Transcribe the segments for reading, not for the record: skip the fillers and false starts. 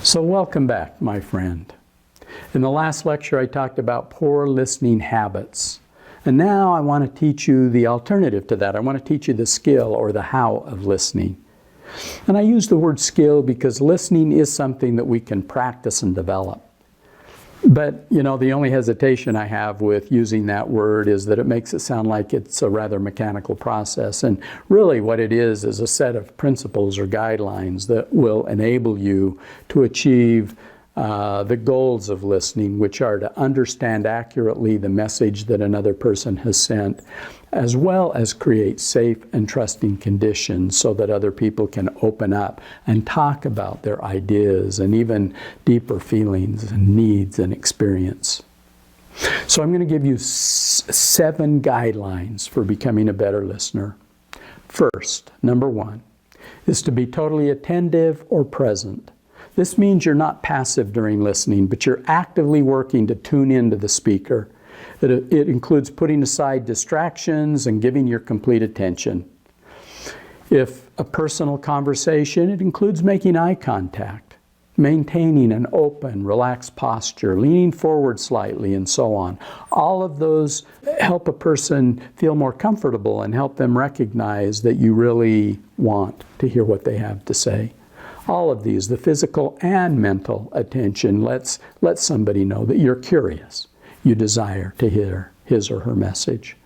So welcome back, my friend. In the last lecture, I talked about poor listening habits. And now I want to teach you the alternative to that. I want to teach you the skill or the how of listening. And I use the word skill because listening is something that we can practice and develop. But, you know, the only hesitation I have with using that word is that it makes it sound like it's a rather mechanical process. And really what it is a set of principles or guidelines that will enable you to achieve the goals of listening, which are to understand accurately the message that another person has sent, as well as create safe and trusting conditions so that other people can open up and talk about their ideas and even deeper feelings and needs and experience. So I'm going to give you 7 guidelines for becoming a better listener. First, number 1, is to be totally attentive or present. This means you're not passive during listening, but you're actively working to tune into the speaker. It includes putting aside distractions and giving your complete attention. If a personal conversation, it includes making eye contact, maintaining an open, relaxed posture, leaning forward slightly, and so on. All of those help a person feel more comfortable and help them recognize that you really want to hear what they have to say. All of these, the physical and mental attention, lets somebody know that you're curious. You desire to hear his or her message.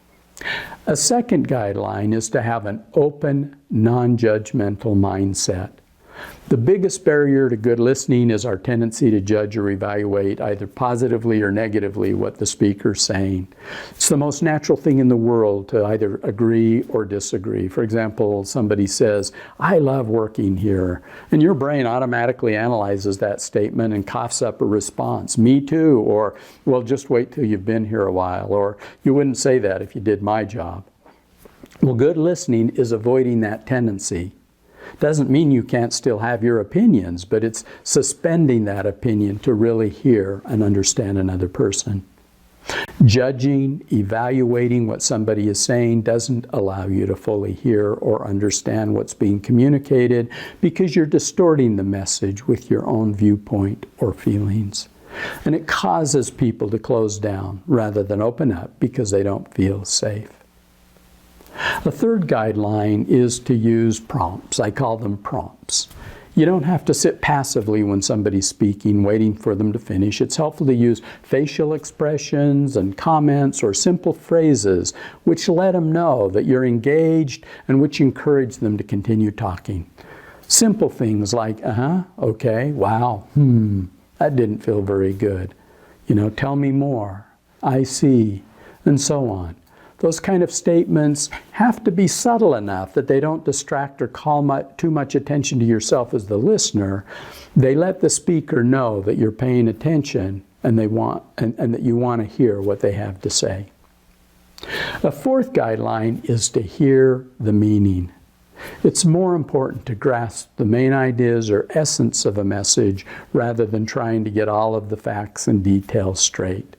A second guideline is to have an open, non-judgmental mindset. The biggest barrier to good listening is our tendency to judge or evaluate either positively or negatively what the speaker's saying. It's the most natural thing in the world to either agree or disagree. For example, somebody says, "I love working here," and your brain automatically analyzes that statement and coughs up a response, "Me too," or "Well, just wait till you've been here a while," or "You wouldn't say that if you did my job." Well, good listening is avoiding that tendency. Doesn't mean you can't still have your opinions, but it's suspending that opinion to really hear and understand another person. Judging, evaluating what somebody is saying doesn't allow you to fully hear or understand what's being communicated because you're distorting the message with your own viewpoint or feelings. And it causes people to close down rather than open up because they don't feel safe. A third guideline is to use prompts. I call them prompts. You don't have to sit passively when somebody's speaking, waiting for them to finish. It's helpful to use facial expressions and comments or simple phrases which let them know that you're engaged and which encourage them to continue talking. Simple things like, okay, wow, that didn't feel very good. You know, tell me more, I see, and so on. Those kind of statements have to be subtle enough that they don't distract or call too much attention to yourself as the listener. They let the speaker know that you're paying attention and that you want to hear what they have to say. A fourth guideline is to hear the meaning. It's more important to grasp the main ideas or essence of a message rather than trying to get all of the facts and details straight.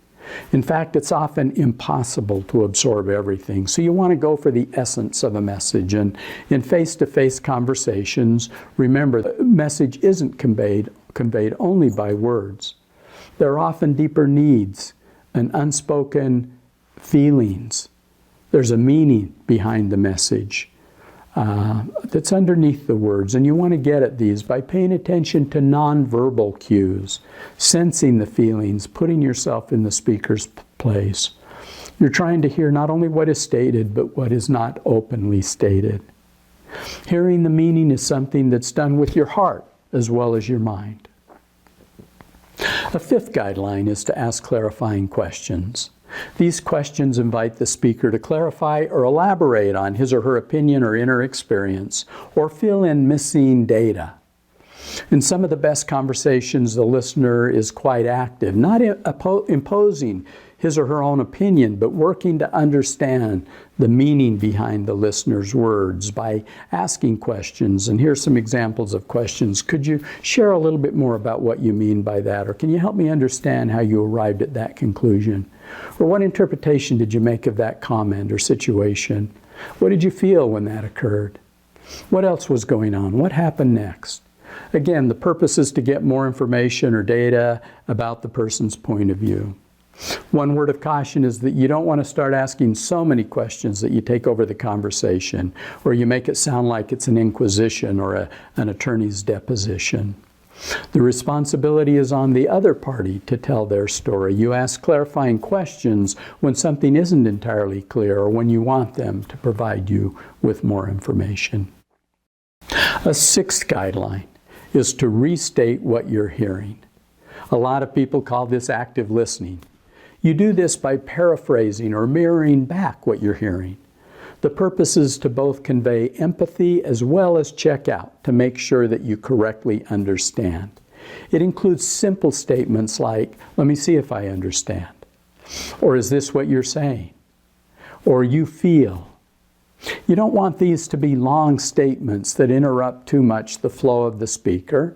In fact, it's often impossible to absorb everything, so you want to go for the essence of a message. And in face-to-face conversations, remember, the message isn't conveyed only by words. There are often deeper needs and unspoken feelings. There's a meaning behind the message that's underneath the words, and you want to get at these by paying attention to nonverbal cues, sensing the feelings, putting yourself in the speaker's place. You're trying to hear not only what is stated, but what is not openly stated. Hearing the meaning is something that's done with your heart as well as your mind. A fifth guideline is to ask clarifying questions. These questions invite the speaker to clarify or elaborate on his or her opinion or inner experience, or fill in missing data. In some of the best conversations, the listener is quite active, not imposing his or her own opinion, but working to understand the meaning behind the listener's words by asking questions. And here's some examples of questions. Could you share a little bit more about what you mean by that? Or can you help me understand how you arrived at that conclusion? Or what interpretation did you make of that comment or situation? What did you feel when that occurred? What else was going on? What happened next? Again, the purpose is to get more information or data about the person's point of view. One word of caution is that you don't want to start asking so many questions that you take over the conversation, or you make it sound like it's an inquisition or an attorney's deposition. The responsibility is on the other party to tell their story. You ask clarifying questions when something isn't entirely clear or when you want them to provide you with more information. A sixth guideline is to restate what you're hearing. A lot of people call this active listening. You do this by paraphrasing or mirroring back what you're hearing. The purpose is to both convey empathy as well as check out to make sure that you correctly understand. It includes simple statements like, "Let me see if I understand," or "Is this what you're saying?" or "You feel." You don't want these to be long statements that interrupt too much the flow of the speaker,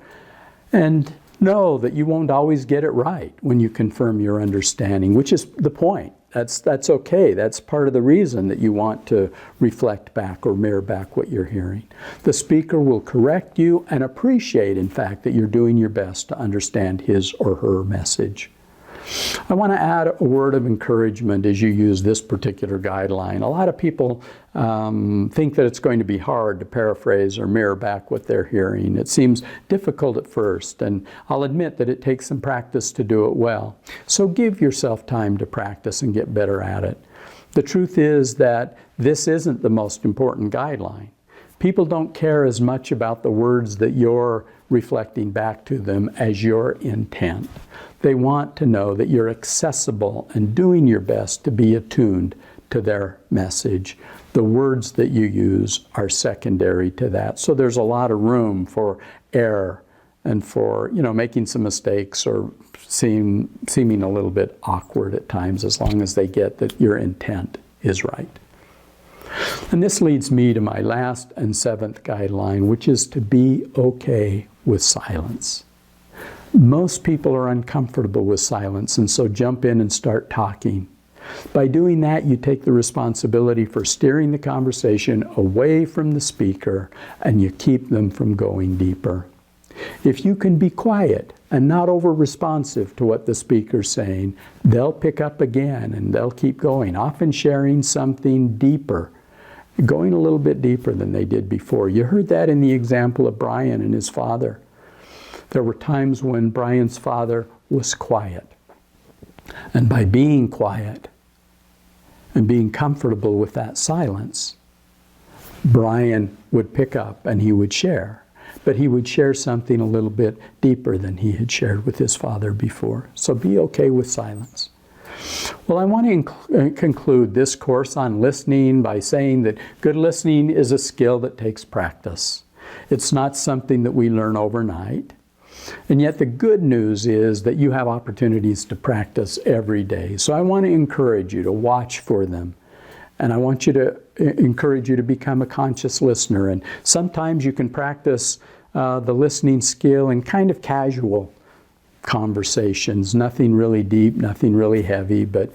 and know that you won't always get it right when you confirm your understanding, which is the point. That's okay. That's part of the reason that you want to reflect back or mirror back what you're hearing. The speaker will correct you and appreciate, in fact, that you're doing your best to understand his or her message. I want to add a word of encouragement as you use this particular guideline. A lot of people think that it's going to be hard to paraphrase or mirror back what they're hearing. It seems difficult at first, and I'll admit that it takes some practice to do it well. So give yourself time to practice and get better at it. The truth is that this isn't the most important guideline. People don't care as much about the words that you're reflecting back to them as your intent. They want to know that you're accessible and doing your best to be attuned to their message. The words that you use are secondary to that. So there's a lot of room for error and for, making some mistakes or seeming a little bit awkward at times, as long as they get that your intent is right. And this leads me to my last and seventh guideline, which is to be okay with silence. Most people are uncomfortable with silence, and so jump in and start talking. By doing that, you take the responsibility for steering the conversation away from the speaker, and you keep them from going deeper. If you can be quiet and not over-responsive to what the speaker's saying, they'll pick up again and they'll keep going, often sharing something deeper, going a little bit deeper than they did before. You heard that in the example of Brian and his father. There were times when Brian's father was quiet. And by being quiet and being comfortable with that silence, Brian would pick up and he would share. But he would share something a little bit deeper than he had shared with his father before. So be okay with silence. Well, I want to conclude this course on listening by saying that good listening is a skill that takes practice. It's not something that we learn overnight. And yet the good news is that you have opportunities to practice every day. So I want to encourage you to watch for them. And I want you to encourage you to become a conscious listener. And sometimes you can practice the listening skill in kind of casual conversations, nothing really deep, nothing really heavy, but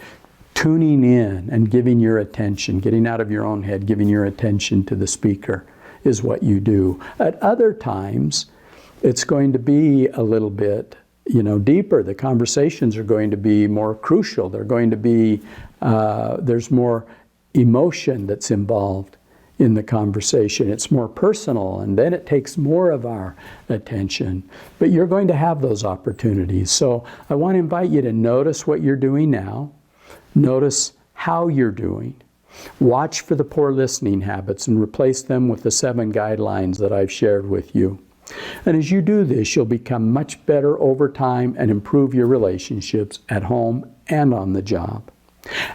tuning in and giving your attention, getting out of your own head, giving your attention to the speaker is what you do. At other times, it's going to be a little bit, deeper. The conversations are going to be more crucial. They're going to be, there's more emotion that's involved in the conversation. It's more personal, and then it takes more of our attention. But you're going to have those opportunities. So I want to invite you to notice what you're doing now. Notice how you're doing. Watch for the poor listening habits and replace them with the 7 guidelines that I've shared with you. And as you do this, you'll become much better over time and improve your relationships at home and on the job.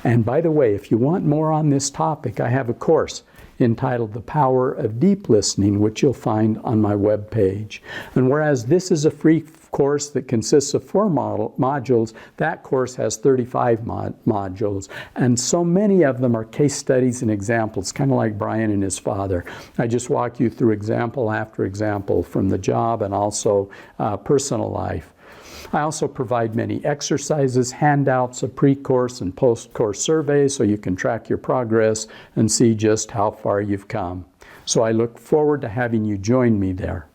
And by the way, if you want more on this topic, I have a course entitled The Power of Deep Listening, which you'll find on my webpage. And whereas this is a free course that consists of 4 modules, that course has 35 modules. And so many of them are case studies and examples, kind of like Brian and his father. I just walk you through example after example from the job and also personal life. I also provide many exercises, handouts, a pre-course and post-course surveys so you can track your progress and see just how far you've come. So I look forward to having you join me there.